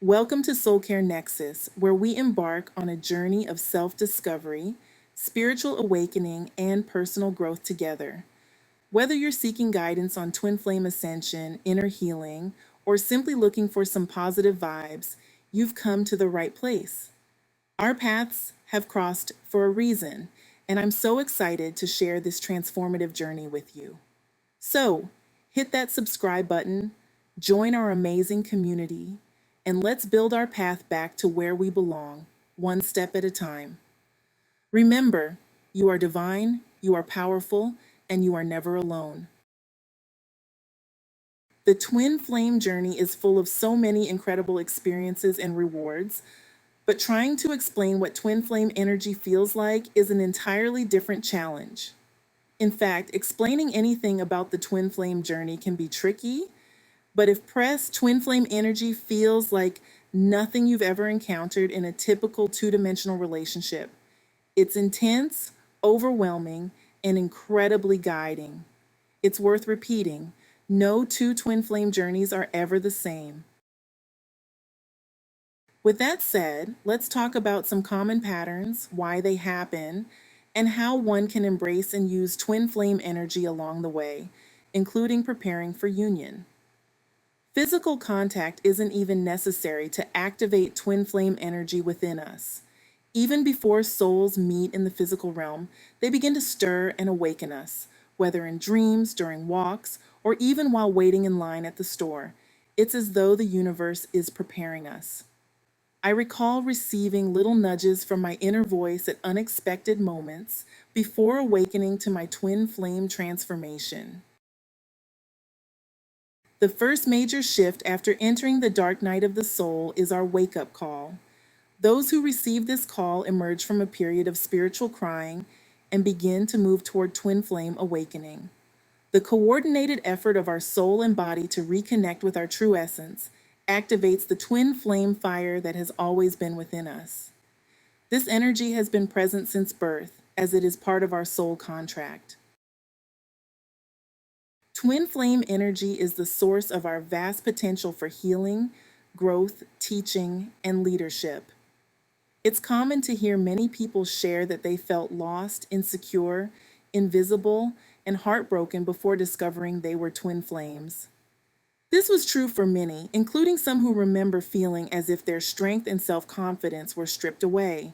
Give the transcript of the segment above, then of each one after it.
Welcome to Soul Care Nexus, where we embark on a journey of self-discovery, spiritual awakening, and personal growth together. Whether you're seeking guidance on twin flame ascension, inner healing, or simply looking for some positive vibes, you've come to the right place. Our paths have crossed for a reason, and I'm so excited to share this transformative journey with you. So, hit that subscribe button, join our amazing community, and let's build our path back to where we belong, one step at a time. Remember, you are divine, you are powerful, and you are never alone. The twin flame journey is full of so many incredible experiences and rewards, but trying to explain what twin flame energy feels like is an entirely different challenge. In fact, explaining anything about the twin flame journey can be tricky, but if pressed, twin flame energy feels like nothing you've ever encountered in a typical two-dimensional relationship. It's intense, overwhelming, and incredibly guiding. It's worth repeating. No two twin flame journeys are ever the same. With that said, let's talk about some common patterns, why they happen, and how one can embrace and use twin flame energy along the way, including preparing for union. Physical contact isn't even necessary to activate twin flame energy within us. Even before souls meet in the physical realm, they begin to stir and awaken us, whether in dreams, during walks, or even while waiting in line at the store. It's as though the universe is preparing us. I recall receiving little nudges from my inner voice at unexpected moments before awakening to my twin flame transformation. The first major shift after entering the dark night of the soul is our wake-up call. Those who receive this call emerge from a period of spiritual crying and begin to move toward twin flame awakening. The coordinated effort of our soul and body to reconnect with our true essence activates the twin flame fire that has always been within us. This energy has been present since birth, as it is part of our soul contract. Twin flame energy is the source of our vast potential for healing, growth, teaching, and leadership. It's common to hear many people share that they felt lost, insecure, invisible, and heartbroken before discovering they were twin flames. This was true for many, including some who remember feeling as if their strength and self-confidence were stripped away.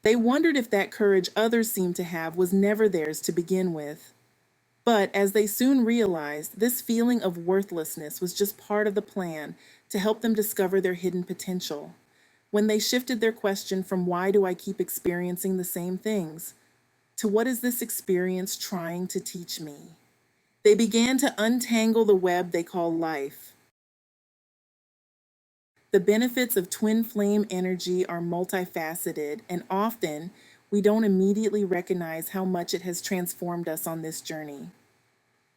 They wondered if that courage others seemed to have was never theirs to begin with. But as they soon realized, this feeling of worthlessness was just part of the plan to help them discover their hidden potential. When they shifted their question from why do I keep experiencing the same things to what is this experience trying to teach me, they began to untangle the web they call life. The benefits of twin flame energy are multifaceted, and often we don't immediately recognize how much it has transformed us on this journey.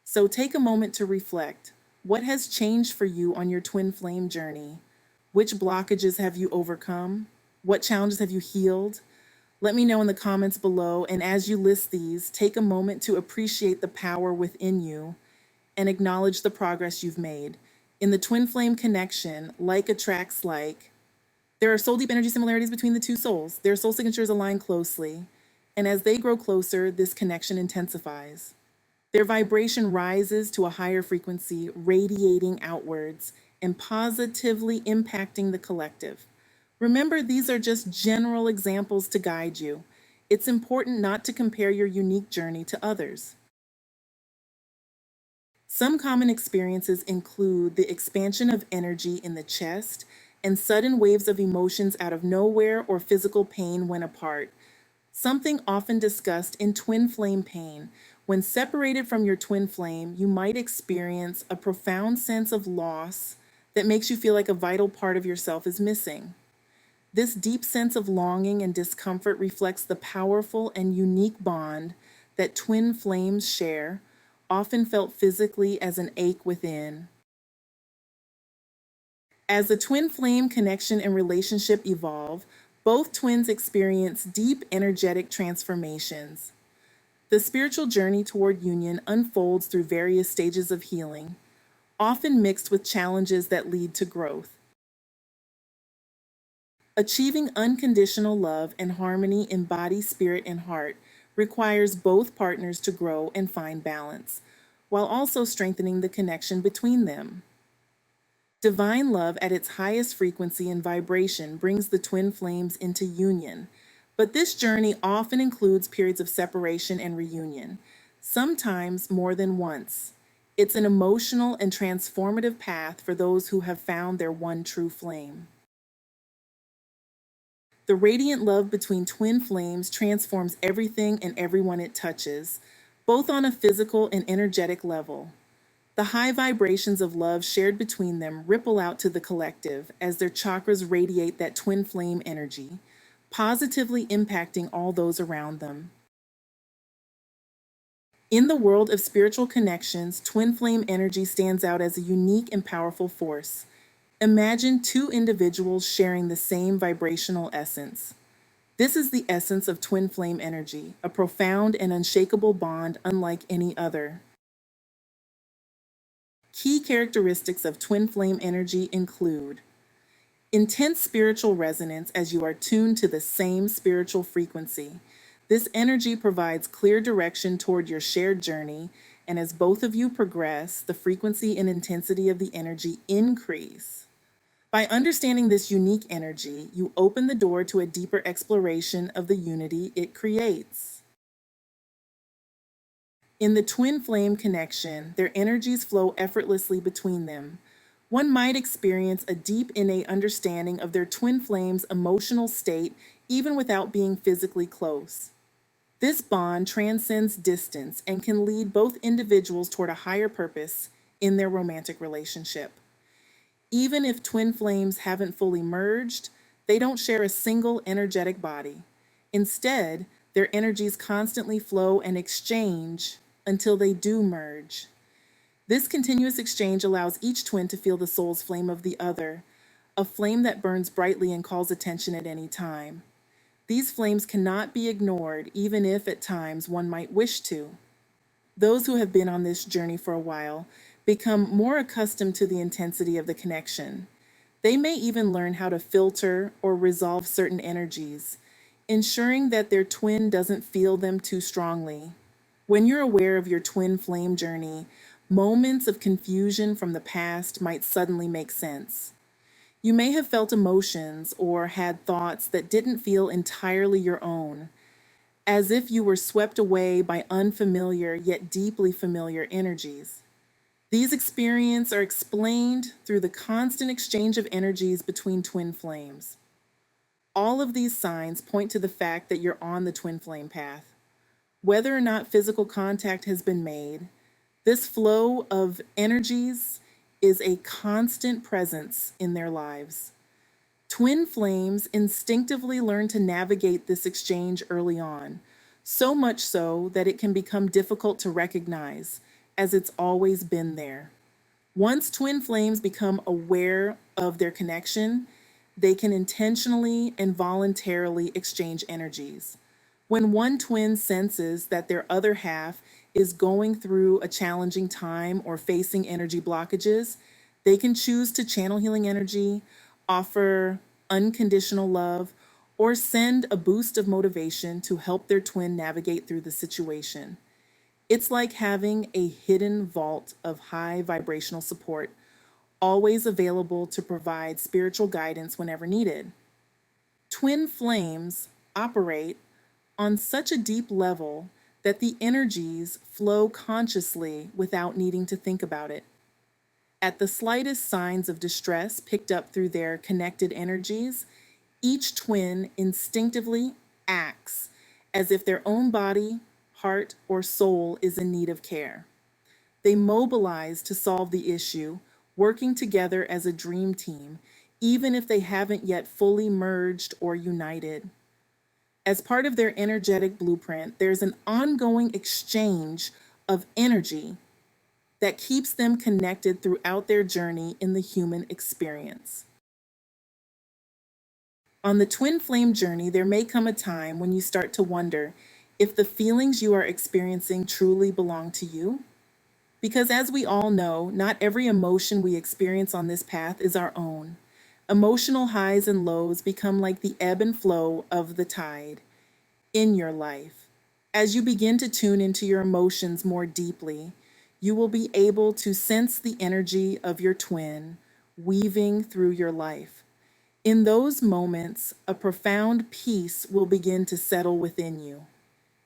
So take a moment to reflect. What has changed for you on your twin flame journey? Which blockages have you overcome? What challenges have you healed? Let me know in the comments below, and as you list these, take a moment to appreciate the power within you and acknowledge the progress you've made. In the twin flame connection, like attracts like, there are soul deep energy similarities between the two souls. Their soul signatures align closely, and as they grow closer, this connection intensifies. Their vibration rises to a higher frequency, radiating outwards and positively impacting the collective. Remember, these are just general examples to guide you. It's important not to compare your unique journey to others. Some common experiences include the expansion of energy in the chest and sudden waves of emotions out of nowhere or physical pain when apart. Something often discussed in twin flame pain. When separated from your twin flame, you might experience a profound sense of loss that makes you feel like a vital part of yourself is missing. This deep sense of longing and discomfort reflects the powerful and unique bond that twin flames share, often felt physically as an ache within. As the twin flame connection and relationship evolve, both twins experience deep energetic transformations. The spiritual journey toward union unfolds through various stages of healing, often mixed with challenges that lead to growth. Achieving unconditional love and harmony in body, spirit, and heart requires both partners to grow and find balance, while also strengthening the connection between them. Divine love at its highest frequency and vibration brings the twin flames into union, but this journey often includes periods of separation and reunion, sometimes more than once. It's an emotional and transformative path for those who have found their one true flame. The radiant love between twin flames transforms everything and everyone it touches, both on a physical and energetic level. The high vibrations of love shared between them ripple out to the collective as their chakras radiate that twin flame energy, positively impacting all those around them. In the world of spiritual connections, twin flame energy stands out as a unique and powerful force. Imagine two individuals sharing the same vibrational essence. This is the essence of twin flame energy, a profound and unshakable bond unlike any other. Key characteristics of twin flame energy include intense spiritual resonance as you are tuned to the same spiritual frequency. This energy provides clear direction toward your shared journey, and as both of you progress, the frequency and intensity of the energy increase. By understanding this unique energy, you open the door to a deeper exploration of the unity it creates. In the twin flame connection, their energies flow effortlessly between them. One might experience a deep innate understanding of their twin flame's emotional state even without being physically close. This bond transcends distance and can lead both individuals toward a higher purpose in their romantic relationship. Even if twin flames haven't fully merged, they don't share a single energetic body. Instead, their energies constantly flow and exchange until they do merge. This continuous exchange allows each twin to feel the soul's flame of the other, a flame that burns brightly and calls attention at any time. These flames cannot be ignored, even if at times one might wish to. Those who have been on this journey for a while become more accustomed to the intensity of the connection. They may even learn how to filter or resolve certain energies, ensuring that their twin doesn't feel them too strongly. When you're aware of your twin flame journey, moments of confusion from the past might suddenly make sense. You may have felt emotions or had thoughts that didn't feel entirely your own, as if you were swept away by unfamiliar yet deeply familiar energies. These experiences are explained through the constant exchange of energies between twin flames. All of these signs point to the fact that you're on the twin flame path. Whether or not physical contact has been made, this flow of energies is a constant presence in their lives. Twin flames instinctively learn to navigate this exchange early on, so much so that it can become difficult to recognize, as it's always been there. Once twin flames become aware of their connection, they can intentionally and voluntarily exchange energies. When one twin senses that their other half is going through a challenging time or facing energy blockages, they can choose to channel healing energy, offer unconditional love, or send a boost of motivation to help their twin navigate through the situation. It's like having a hidden vault of high vibrational support, always available to provide spiritual guidance whenever needed. Twin flames operate on such a deep level that the energies flow consciously without needing to think about it. At the slightest signs of distress picked up through their connected energies, each twin instinctively acts as if their own body, heart, or soul is in need of care. They mobilize to solve the issue, working together as a dream team, even if they haven't yet fully merged or united. As part of their energetic blueprint, there's an ongoing exchange of energy that keeps them connected throughout their journey in the human experience. On the twin flame journey, there may come a time when you start to wonder if the feelings you are experiencing truly belong to you. Because as we all know, not every emotion we experience on this path is our own. Emotional highs and lows become like the ebb and flow of the tide in your life. As you begin to tune into your emotions more deeply, you will be able to sense the energy of your twin weaving through your life. In those moments, a profound peace will begin to settle within you,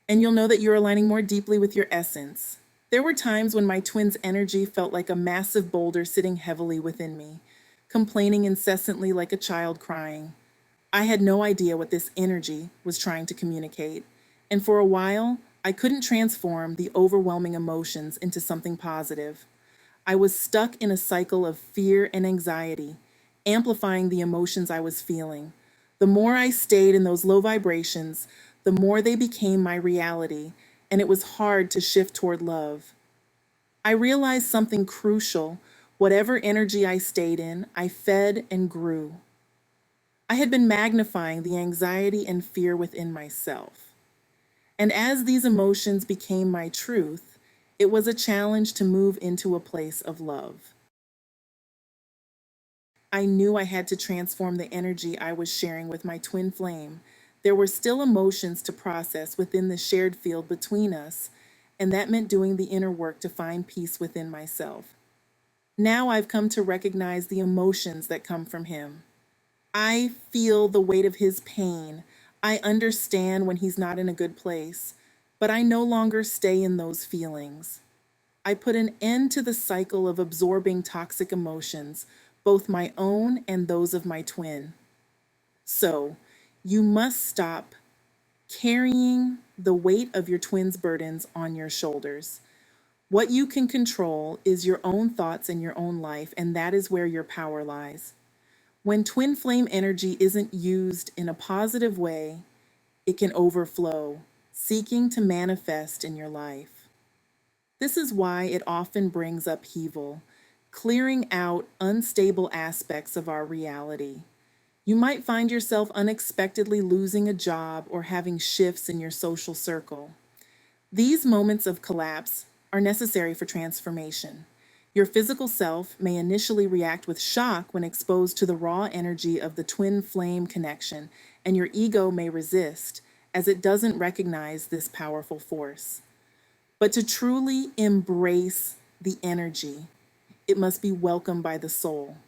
and you'll know that you're aligning more deeply with your essence. There were times when my twin's energy felt like a massive boulder sitting heavily within me, complaining incessantly like a child crying. I had no idea what this energy was trying to communicate, and for a while, I couldn't transform the overwhelming emotions into something positive. I was stuck in a cycle of fear and anxiety, amplifying the emotions I was feeling. The more I stayed in those low vibrations, the more they became my reality, and it was hard to shift toward love. I realized something crucial. Whatever energy I stayed in, I fed and grew. I had been magnifying the anxiety and fear within myself. And as these emotions became my truth, it was a challenge to move into a place of love. I knew I had to transform the energy I was sharing with my twin flame. There were still emotions to process within the shared field between us, and that meant doing the inner work to find peace within myself. Now I've come to recognize the emotions that come from him. I feel the weight of his pain. I understand when he's not in a good place, but I no longer stay in those feelings. I put an end to the cycle of absorbing toxic emotions, both my own and those of my twin. So, you must stop carrying the weight of your twin's burdens on your shoulders. What you can control is your own thoughts and your own life, and that is where your power lies. When twin flame energy isn't used in a positive way, it can overflow, seeking to manifest in your life. This is why it often brings upheaval, clearing out unstable aspects of our reality. You might find yourself unexpectedly losing a job or having shifts in your social circle. These moments of collapse are necessary for transformation. Your physical self may initially react with shock when exposed to the raw energy of the twin flame connection, and your ego may resist as it doesn't recognize this powerful force. But to truly embrace the energy, it must be welcomed by the soul.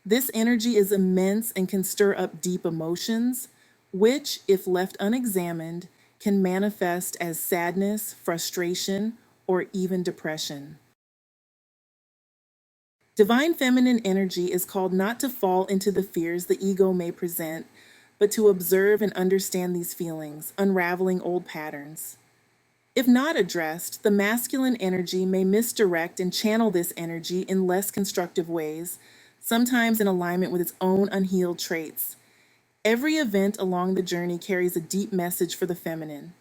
This energy is immense and can stir up deep emotions, which, if left unexamined, can manifest as sadness, frustration, or even depression. Divine feminine energy is called not to fall into the fears the ego may present, but to observe and understand these feelings, unraveling old patterns. If not addressed, the masculine energy may misdirect and channel this energy in less constructive ways, sometimes in alignment with its own unhealed traits. Every event along the journey carries a deep message for the feminine.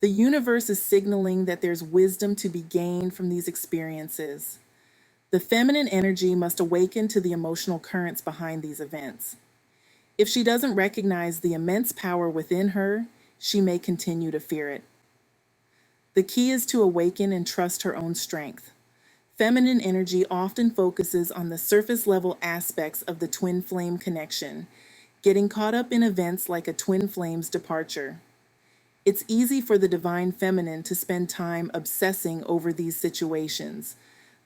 The universe is signaling that there's wisdom to be gained from these experiences. The feminine energy must awaken to the emotional currents behind these events. If she doesn't recognize the immense power within her, she may continue to fear it. The key is to awaken and trust her own strength. Feminine energy often focuses on the surface level aspects of the twin flame connection, getting caught up in events like a twin flame's departure. It's easy for the divine feminine to spend time obsessing over these situations,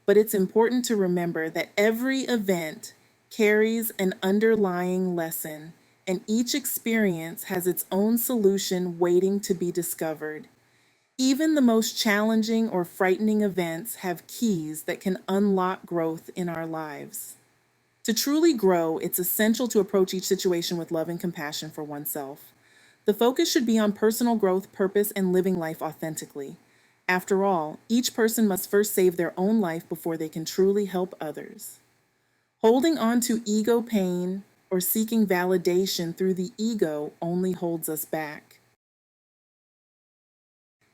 but it's important to remember that every event carries an underlying lesson, and each experience has its own solution waiting to be discovered. Even the most challenging or frightening events have keys that can unlock growth in our lives. To truly grow, it's essential to approach each situation with love and compassion for oneself. The focus should be on personal growth, purpose, and living life authentically. After all, each person must first save their own life before they can truly help others. Holding on to ego pain or seeking validation through the ego only holds us back.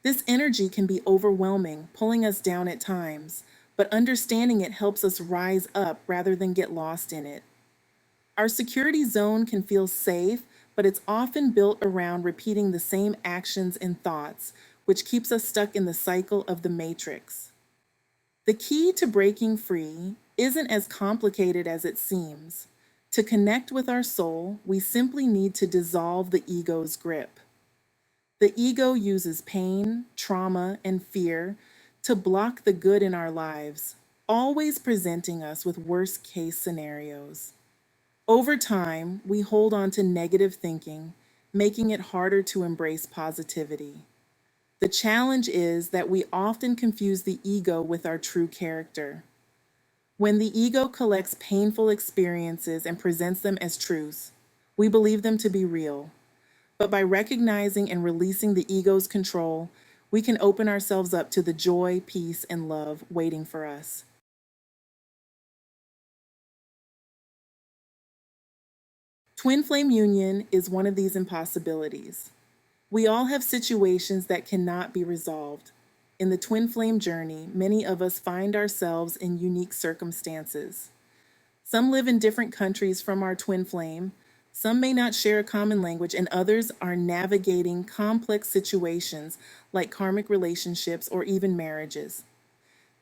This energy can be overwhelming, pulling us down at times, but understanding it helps us rise up rather than get lost in it. Our security zone can feel safe, but it's often built around repeating the same actions and thoughts, which keeps us stuck in the cycle of the matrix. The key to breaking free isn't as complicated as it seems. To connect with our soul, we simply need to dissolve the ego's grip. The ego uses pain, trauma, and fear to block the good in our lives, always presenting us with worst-case scenarios. Over time, we hold on to negative thinking, making it harder to embrace positivity. The challenge is that we often confuse the ego with our true character. When the ego collects painful experiences and presents them as truths, we believe them to be real. But by recognizing and releasing the ego's control, we can open ourselves up to the joy, peace, and love waiting for us. Twin flame union is one of these impossibilities. We all have situations that cannot be resolved. In the twin flame journey, many of us find ourselves in unique circumstances. Some live in different countries from our twin flame, some may not share a common language, and others are navigating complex situations like karmic relationships or even marriages.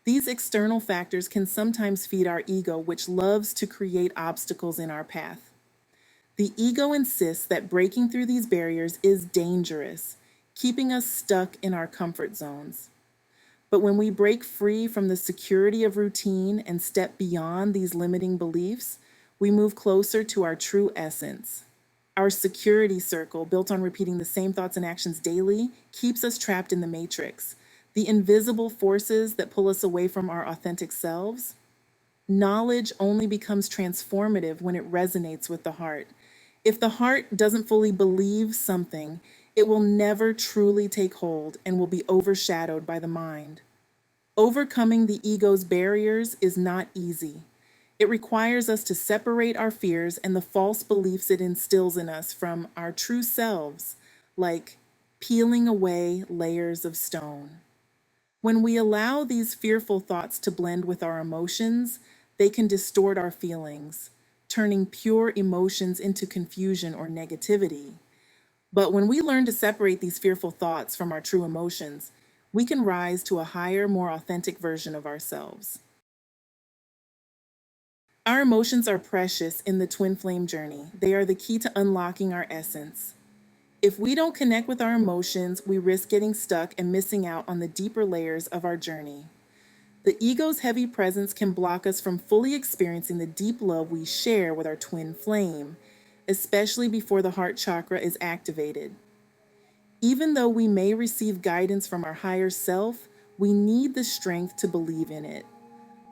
These external factors can sometimes feed our ego, which loves to create obstacles in our path. The ego insists that breaking through these barriers is dangerous, keeping us stuck in our comfort zones. But when we break free from the security of routine and step beyond these limiting beliefs, we move closer to our true essence. Our security circle, built on repeating the same thoughts and actions daily, keeps us trapped in the matrix. The invisible forces that pull us away from our authentic selves. Knowledge only becomes transformative when it resonates with the heart. If the heart doesn't fully believe something, it will never truly take hold and will be overshadowed by the mind. Overcoming the ego's barriers is not easy. It requires us to separate our fears and the false beliefs it instills in us from our true selves, like peeling away layers of stone. When we allow these fearful thoughts to blend with our emotions, they can distort our feelings, turning pure emotions into confusion or negativity. But when we learn to separate these fearful thoughts from our true emotions, we can rise to a higher, more authentic version of ourselves. Our emotions are precious in the twin flame journey. They are the key to unlocking our essence. If we don't connect with our emotions, we risk getting stuck and missing out on the deeper layers of our journey. The ego's heavy presence can block us from fully experiencing the deep love we share with our twin flame, especially before the heart chakra is activated. Even though we may receive guidance from our higher self, we need the strength to believe in it.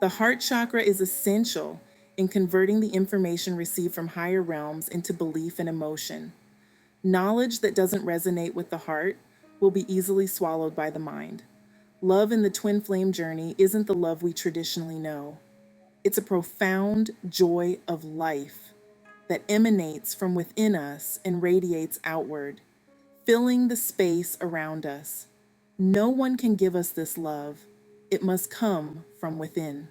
The heart chakra is essential in converting the information received from higher realms into belief and emotion. Knowledge that doesn't resonate with the heart will be easily swallowed by the mind. Love in the twin flame journey isn't the love we traditionally know. It's a profound joy of life that emanates from within us and radiates outward, filling the space around us. No one can give us this love. It must come from within.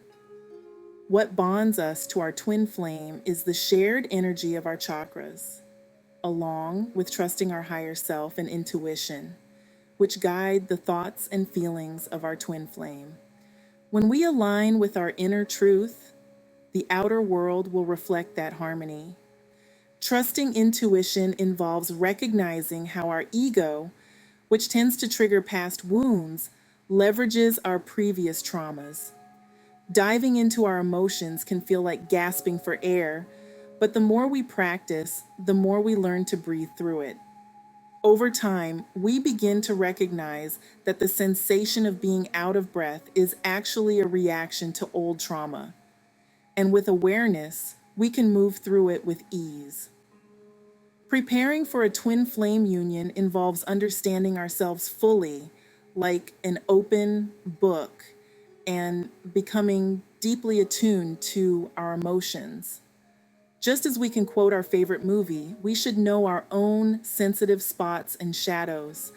What bonds us to our twin flame is the shared energy of our chakras, along with trusting our higher self and intuition, which guide the thoughts and feelings of our twin flame. When we align with our inner truth, the outer world will reflect that harmony. Trusting intuition involves recognizing how our ego, which tends to trigger past wounds, leverages our previous traumas. Diving into our emotions can feel like gasping for air, but the more we practice, the more we learn to breathe through it. Over time, we begin to recognize that the sensation of being out of breath is actually a reaction to old trauma. And with awareness, we can move through it with ease. Preparing for a twin flame union involves understanding ourselves fully, like an open book, and becoming deeply attuned to our emotions. Just as we can quote our favorite movie, we should know our own sensitive spots and shadows.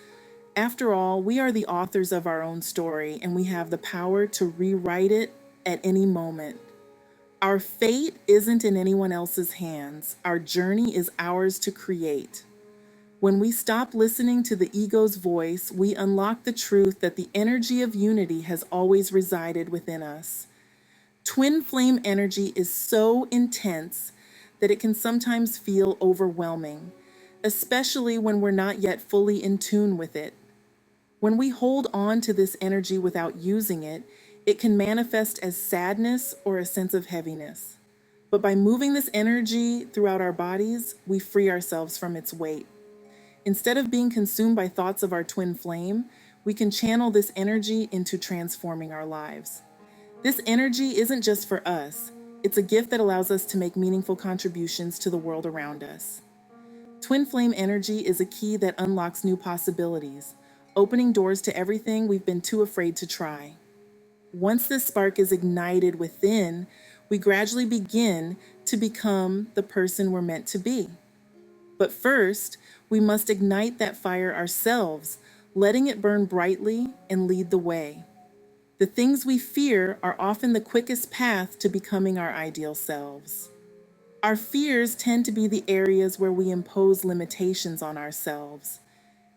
After all, we are the authors of our own story, and we have the power to rewrite it at any moment. Our fate isn't in anyone else's hands. Our journey is ours to create. When we stop listening to the ego's voice, we unlock the truth that the energy of unity has always resided within us. Twin flame energy is so intense that it can sometimes feel overwhelming, especially when we're not yet fully in tune with it. When we hold on to this energy without using it, it can manifest as sadness or a sense of heaviness. But by moving this energy throughout our bodies, we free ourselves from its weight. Instead of being consumed by thoughts of our twin flame, we can channel this energy into transforming our lives. This energy isn't just for us, it's a gift that allows us to make meaningful contributions to the world around us. Twin flame energy is a key that unlocks new possibilities, opening doors to everything we've been too afraid to try. Once this spark is ignited within, we gradually begin to become the person we're meant to be. But first, we must ignite that fire ourselves, letting it burn brightly and lead the way. The things we fear are often the quickest path to becoming our ideal selves. Our fears tend to be the areas where we impose limitations on ourselves,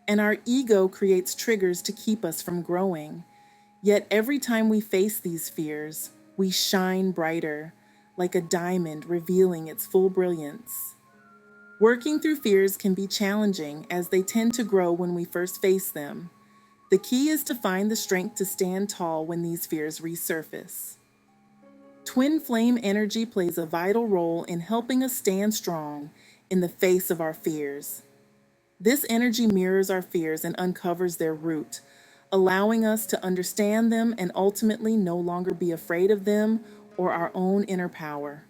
and our ego creates triggers to keep us from growing. Yet every time we face these fears, we shine brighter, like a diamond revealing its full brilliance. Working through fears can be challenging as they tend to grow when we first face them. The key is to find the strength to stand tall when these fears resurface. Twin flame energy plays a vital role in helping us stand strong in the face of our fears. This energy mirrors our fears and uncovers their root, allowing us to understand them and ultimately no longer be afraid of them or our own inner power.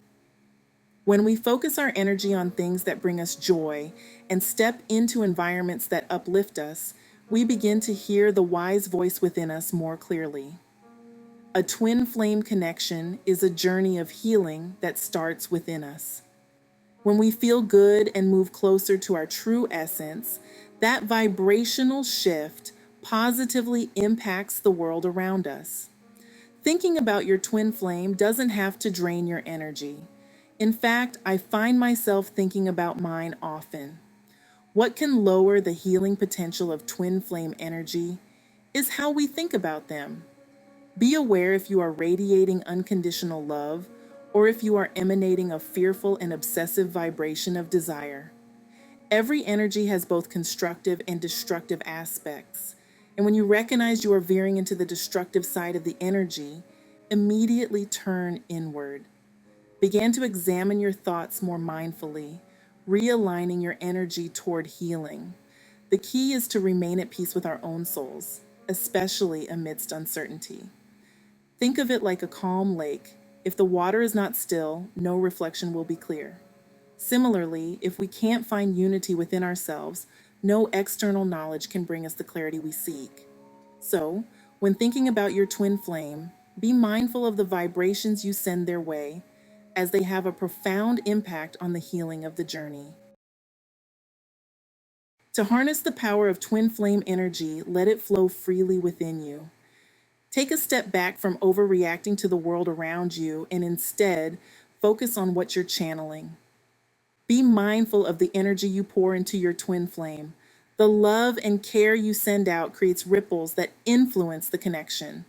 When we focus our energy on things that bring us joy and step into environments that uplift us, we begin to hear the wise voice within us more clearly. A twin flame connection is a journey of healing that starts within us. When we feel good and move closer to our true essence, that vibrational shift positively impacts the world around us. Thinking about your twin flame doesn't have to drain your energy. In fact, I find myself thinking about mine often. What can lower the healing potential of twin flame energy is how we think about them. Be aware if you are radiating unconditional love or if you are emanating a fearful and obsessive vibration of desire. Every energy has both constructive and destructive aspects, and when you recognize you are veering into the destructive side of the energy, immediately turn inward. Begin to examine your thoughts more mindfully, realigning your energy toward healing. The key is to remain at peace with our own souls, especially amidst uncertainty. Think of it like a calm lake. If the water is not still, no reflection will be clear. Similarly, if we can't find unity within ourselves, no external knowledge can bring us the clarity we seek. So, when thinking about your twin flame, be mindful of the vibrations you send their way, as they have a profound impact on the healing of the journey. To harness the power of twin flame energy, let it flow freely within you. Take a step back from overreacting to the world around you and instead focus on what you're channeling. Be mindful of the energy you pour into your twin flame. The love and care you send out creates ripples that influence the connection.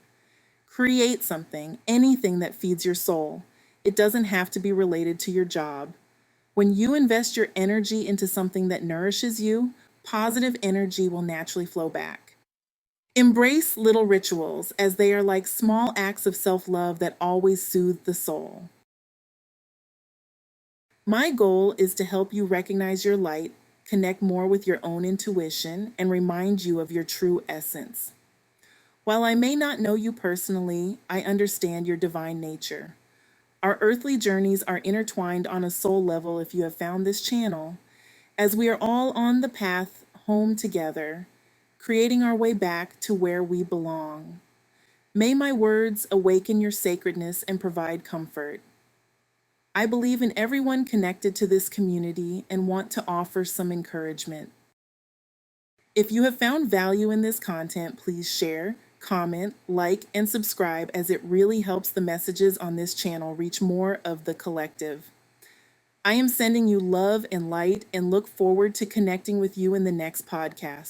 Create something, anything that feeds your soul. It doesn't have to be related to your job. When you invest your energy into something that nourishes you, positive energy will naturally flow back. Embrace little rituals, as they are like small acts of self-love that always soothe the soul. My goal is to help you recognize your light, connect more with your own intuition, and remind you of your true essence. While I may not know you personally, I understand your divine nature. Our earthly journeys are intertwined on a soul level if you have found this channel, as we are all on the path home together, creating our way back to where we belong. May my words awaken your sacredness and provide comfort. I believe in everyone connected to this community and want to offer some encouragement. If you have found value in this content, please share, comment, like, and subscribe, as it really helps the messages on this channel reach more of the collective. I am sending you love and light and look forward to connecting with you in the next podcast.